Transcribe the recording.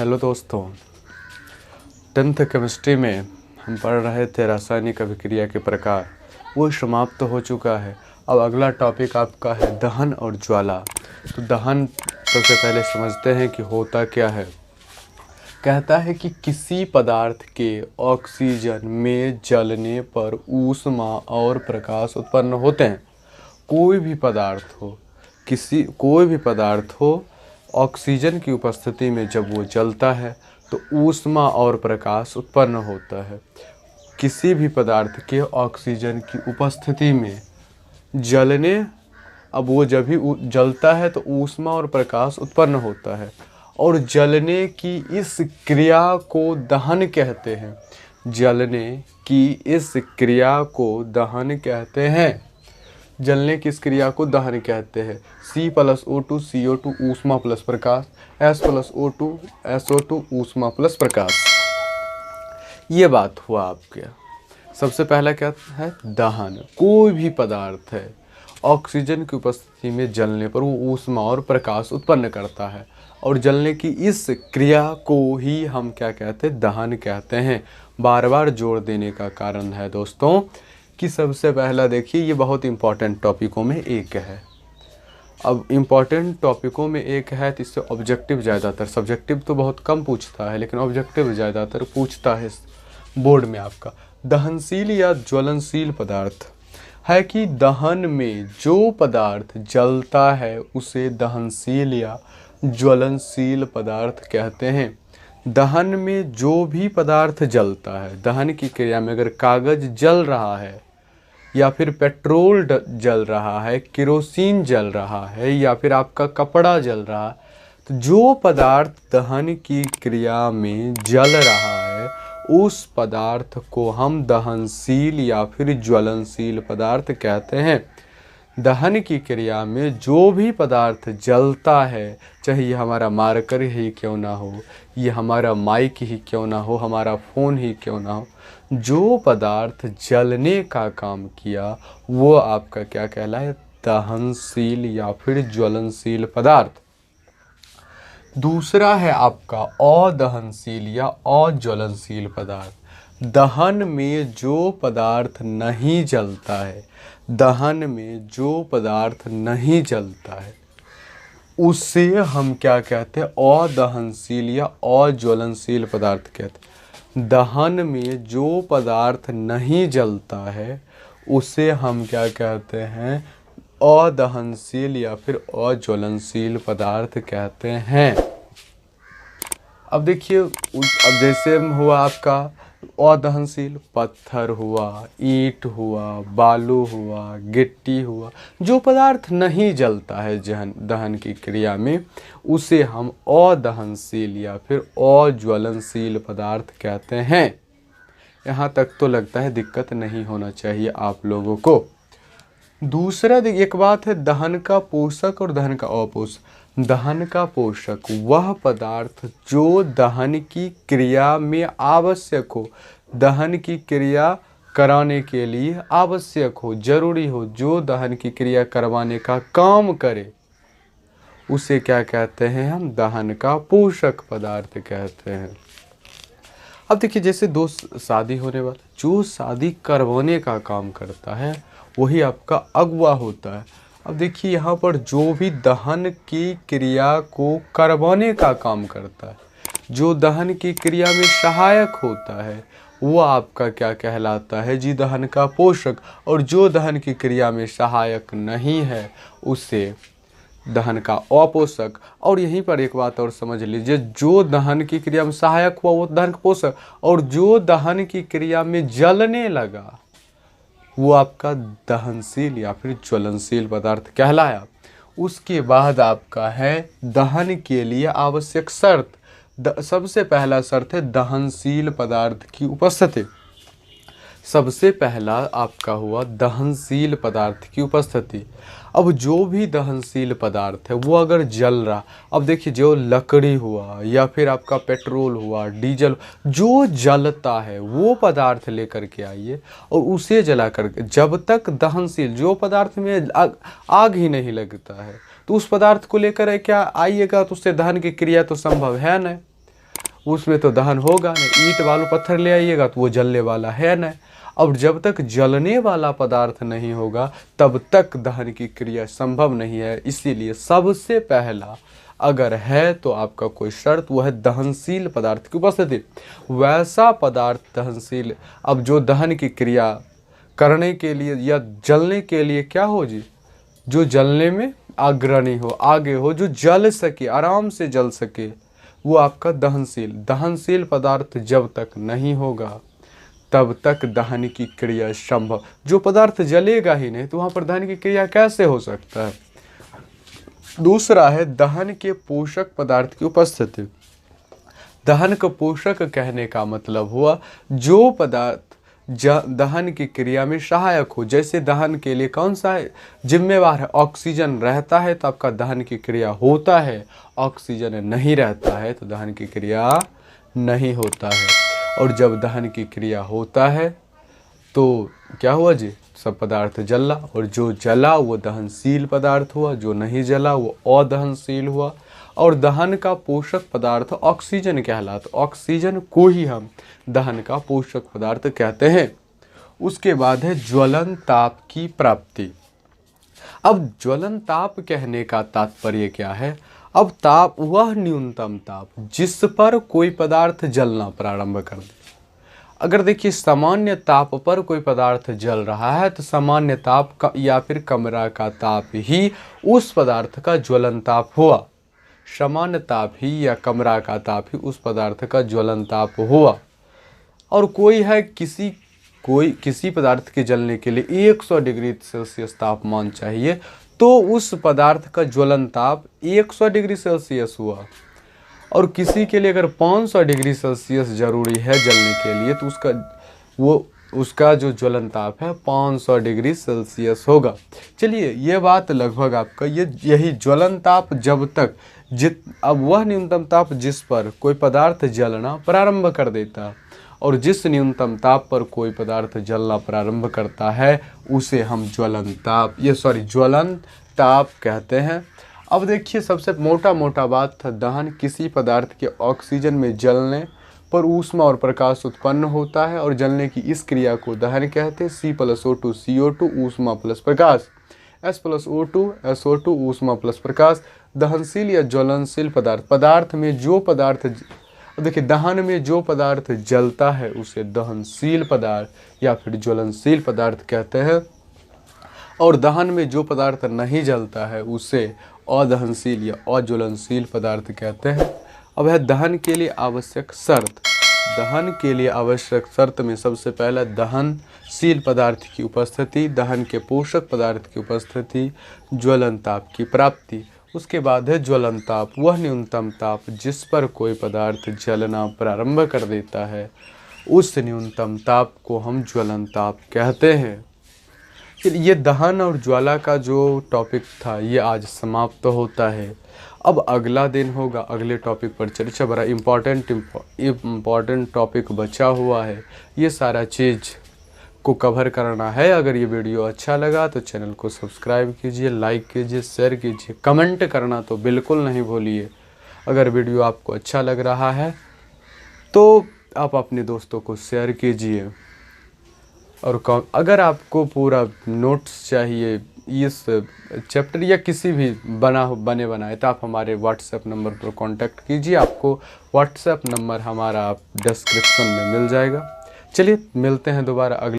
Hello दोस्तों, 10th chemistry में हम पढ़ रहे थे रासायनिक अभिक्रिया के प्रकार। वो समाप्त हो चुका है। अब अगला टॉपिक आपका है दहन और ज्वाला। तो दहन सबसे पहले समझते हैं कि होता क्या है। कहता है कि किसी पदार्थ के ऑक्सीजन में जलने पर ऊष्मा और प्रकाश उत्पन्न होते हैं। कोई भी पदार्थ हो ऑक्सीजन की उपस्थिति में जब वो जलता है तो ऊष्मा और प्रकाश उत्पन्न होता है। किसी भी पदार्थ के ऑक्सीजन की उपस्थिति में जलने, अब वो जब भी जलता है तो ऊष्मा और प्रकाश उत्पन्न होता है, और जलने की इस क्रिया को दहन कहते हैं। जलने की इस क्रिया को दहन कहते हैं। जलने की इस क्रिया को दहन कहते हैं। C+O2 CO2 ऊष्मा प्लस प्रकाश, S+O2 SO2 ऊष्मा प्लस प्रकाश। ये बात हुआ आपके। सबसे पहला क्या है? दहन। कोई भी पदार्थ है ऑक्सीजन की उपस्थिति में जलने पर वो ऊष्मा और प्रकाश उत्पन्न करता है, और जलने की इस क्रिया को ही हम क्या कहते हैं? दहन कहते हैं। बार बार जोड़ देने का कारण है दोस्तों कि सबसे पहला देखिए, ये बहुत इंपॉर्टेंट टॉपिकों में एक है। अब इंपॉर्टेंट टॉपिकों में एक है तो इससे ऑब्जेक्टिव ज़्यादातर, सब्जेक्टिव तो बहुत कम पूछता है लेकिन ऑब्जेक्टिव ज़्यादातर पूछता है बोर्ड में आपका। दहनशील या ज्वलनशील पदार्थ है कि दहन में जो पदार्थ जलता है उसे दहनशील या ज्वलनशील पदार्थ कहते हैं। दहन में जो भी पदार्थ जलता है, दहन की क्रिया में अगर कागज़ जल रहा है या फिर पेट्रोल जल रहा है, केरोसिन जल रहा है या फिर आपका कपड़ा जल रहा है, तो जो पदार्थ दहन की क्रिया में जल रहा है उस पदार्थ को हम दहनशील या फिर ज्वलनशील पदार्थ कहते हैं। दहन की क्रिया में जो भी पदार्थ जलता है, चाहे ये हमारा मार्कर ही क्यों ना हो, ये हमारा माइक ही क्यों ना हो, हमारा फ़ोन ही क्यों ना हो, जो पदार्थ जलने का काम किया वो आपका क्या कहलाए? दहनशील या फिर ज्वलनशील पदार्थ। दूसरा है आपका अदहनशील या अज्वलनशील पदार्थ। दहन में जो पदार्थ नहीं जलता है, दहन में जो पदार्थ नहीं जलता है उसे हम क्या कहते हैं? अदहनशील या अज्वलनशील पदार्थ कहते हैं। दहन में जो पदार्थ नहीं जलता है उसे हम क्या कहते हैं? अदहनशील या फिर अज्वलनशील पदार्थ कहते हैं। अब देखिए, अब जैसे हुआ आपका अदहनशील, पत्थर हुआ, ईंट हुआ, बालू हुआ, गिट्टी हुआ, जो पदार्थ नहीं जलता है दहन की क्रिया में उसे हम अदहनशील या फिर अज्वलनशील पदार्थ कहते हैं। यहाँ तक तो लगता है दिक्कत नहीं होना चाहिए आप लोगों को। दूसरा एक बात है दहन का पोषक और दहन का अपोषक। दहन का पोषक वह पदार्थ जो दहन की क्रिया में आवश्यक हो, दहन की क्रिया कराने के लिए आवश्यक हो, जरूरी हो, जो दहन की क्रिया करवाने का काम करे उसे क्या कहते हैं? हम दहन का पोषक पदार्थ कहते हैं। अब देखिए, जैसे दो शादी होने वाला, जो शादी करवाने का काम करता है वही आपका अगुआ होता है। अब देखिए, यहाँ पर जो भी दहन की क्रिया को करवाने का काम करता है, जो दहन की क्रिया में सहायक होता है वो आपका क्या कहलाता है जी? दहन का पोषक। और जो दहन की क्रिया में सहायक नहीं है उसे दहन का अपोषक। और यहीं पर एक बात और समझ लीजिए, जो दहन की क्रिया में सहायक हुआ वो दहन का पोषक, और जो दहन की क्रिया में जलने लगा वो आपका दहनशील या फिर ज्वलनशील पदार्थ कहलाया। उसके बाद आपका है दहन के लिए आवश्यक शर्त। सबसे पहला शर्त है दहनशील पदार्थ की उपस्थिति। सबसे पहला आपका हुआ दहनशील पदार्थ की उपस्थिति। अब जो भी दहनशील पदार्थ है वो अगर जल रहा, अब देखिए जो लकड़ी हुआ या फिर आपका पेट्रोल हुआ, डीजल, जो जलता है वो पदार्थ लेकर के आइए और उसे जला करके, जब तक दहनशील जो पदार्थ में आग ही नहीं लगता है तो उस पदार्थ को लेकर क्या आइएगा तो उससे दहन की क्रिया तो संभव है नहीं। उसमें तो दहन होगा नहीं। ईंट बालू पत्थर ले आइएगा तो वो जलने वाला है नहीं। अब जब तक जलने वाला पदार्थ नहीं होगा तब तक दहन की क्रिया संभव नहीं है। इसीलिए सबसे पहला अगर है तो आपका कोई शर्त, वो है दहनशील पदार्थ की उपस्थिति। वैसा पदार्थ दहनशील, अब जो दहन की क्रिया करने के लिए या जलने के लिए क्या हो जी, जो जलने में अग्रणी हो, आगे हो, जो जल सके, आराम से जल सके, वो आपका दहनशील पदार्थ जब तक नहीं होगा तब तक दहन की क्रिया संभव। जो पदार्थ जलेगा ही नहीं तो वहाँ पर दहन की क्रिया कैसे हो सकता है। दूसरा है दहन के पोषक पदार्थ की उपस्थिति। दहन का पोषक कहने का मतलब हुआ जो पदार्थ दहन की क्रिया में सहायक हो। जैसे दहन के लिए कौन सा है जिम्मेवार है, ऑक्सीजन रहता है तो आपका दहन की क्रिया होता है, ऑक्सीजन नहीं रहता है तो दहन की क्रिया नहीं होता है। और जब दहन की क्रिया होता है तो क्या हुआ जी, सब पदार्थ जला, और जो जला वो दहनशील पदार्थ हुआ, जो नहीं जला वो अदहनशील हुआ। और दहन का पोषक पदार्थ ऑक्सीजन कहलाता, ऑक्सीजन को ही हम दहन का पोषक पदार्थ कहते हैं। उसके बाद है ज्वलन ताप की प्राप्ति। अब ज्वलन ताप कहने का तात्पर्य क्या है। अब ताप वह न्यूनतम ताप जिस पर कोई पदार्थ जलना प्रारंभ कर दे। अगर देखिए सामान्य ताप पर कोई पदार्थ जल रहा है तो सामान्य ताप का या फिर कमरा का ताप ही उस पदार्थ का ज्वलन ताप हुआ। सामान्य ताप ही या कमरा का ताप ही उस पदार्थ का ज्वलन ताप हुआ। और कोई है किसी पदार्थ के जलने के लिए 100 डिग्री सेल्सियस तापमान चाहिए तो उस पदार्थ का ज्वलन ताप 100 डिग्री सेल्सियस हुआ। और किसी के लिए अगर 500 डिग्री सेल्सियस जरूरी है जलने के लिए तो उसका जो ज्वलन ताप है 500 डिग्री सेल्सियस होगा। चलिए ये बात लगभग आपका यही ज्वलन ताप जब तक अब वह न्यूनतम ताप जिस पर कोई पदार्थ जलना प्रारंभ कर देता और जिस न्यूनतम ताप पर कोई पदार्थ जलना प्रारंभ करता है उसे हम ज्वलन ताप कहते हैं। अब देखिए सबसे मोटा बात था दहन किसी पदार्थ के ऑक्सीजन में जलने पर ऊष्मा और प्रकाश उत्पन्न होता है और जलने की इस क्रिया को दहन कहते हैं। C+O2 CO2 ऊष्मा प्लस प्रकाश, S+O2 SO2 ऊष्मा प्लस प्रकाश। दहनशील या ज्वलनशील पदार्थ में जो पदार्थ देखिए दहन में जो पदार्थ जलता है उसे दहनशील पदार्थ या फिर ज्वलनशील पदार्थ कहते हैं। और दहन में जो पदार्थ नहीं जलता है उसे अदहनशील या अज्वलनशील पदार्थ कहते हैं। अब है दहन के लिए आवश्यक शर्त। दहन के लिए आवश्यक शर्त में सबसे पहला दहनशील पदार्थ की उपस्थिति, दहन के पोषक पदार्थ की उपस्थिति, ज्वलन ताप की प्राप्ति। उसके बाद है ज्वलन ताप, वह न्यूनतम ताप जिस पर कोई पदार्थ जलना प्रारंभ कर देता है उस न्यूनतम ताप को हम ज्वलन ताप कहते हैं। ये दहन और ज्वाला का जो टॉपिक था ये आज समाप्त होता है। अब अगला दिन होगा, अगले टॉपिक पर चर्चा। बड़ा इम्पॉर्टेंट टॉपिक बचा हुआ है, ये सारा चीज़ को कवर करना है। अगर ये वीडियो अच्छा लगा तो चैनल को सब्सक्राइब कीजिए, लाइक कीजिए, शेयर कीजिए, कमेंट करना तो बिल्कुल नहीं भूलिए। अगर वीडियो आपको अच्छा लग रहा है तो आप अपने दोस्तों को शेयर कीजिए। और अगर आपको पूरा नोट्स चाहिए इस चैप्टर या किसी भी बने बनाए तो आप हमारे व्हाट्सएप नंबर पर कांटेक्ट कीजिए। आपको व्हाट्सएप नंबर हमारा डिस्क्रिप्शन में मिल जाएगा। चलिए मिलते हैं दोबारा अगले